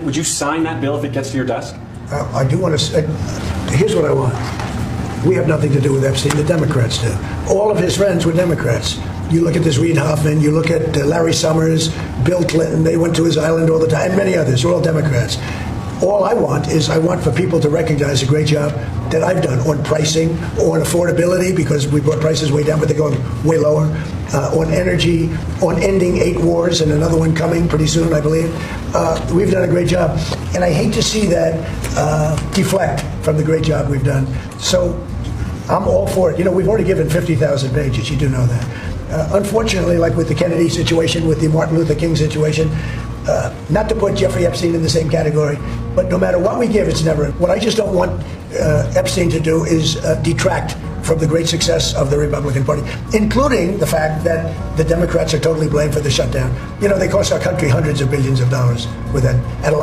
Would you sign that bill if it gets to your desk? I do want to. Here's what I want. We have nothing to do with Epstein. The Democrats do. All of his friends were Democrats. You look at this Reid Hoffman, you look at Larry Summers, Bill Clinton, they went to his island all the time, and many others, they're all Democrats. All I want is for people to recognize the great job that I've done on pricing, on affordability, because we brought prices way down, but they're going way lower, on energy, on ending 8 wars, and another one coming pretty soon, I believe. We've done a great job. And I hate to see that deflect from the great job we've done. So I'm all for it. You know, we've already given 50,000 pages. You do know that. Unfortunately, like with the Kennedy situation, with the Martin Luther King situation, not to put Jeffrey Epstein in the same category, but no matter what we give, it's never. What I just don't want Epstein to do is detract from the great success of the Republican Party, including the fact that the Democrats are totally blamed for the shutdown. You know, they cost our country hundreds of billions of dollars with that.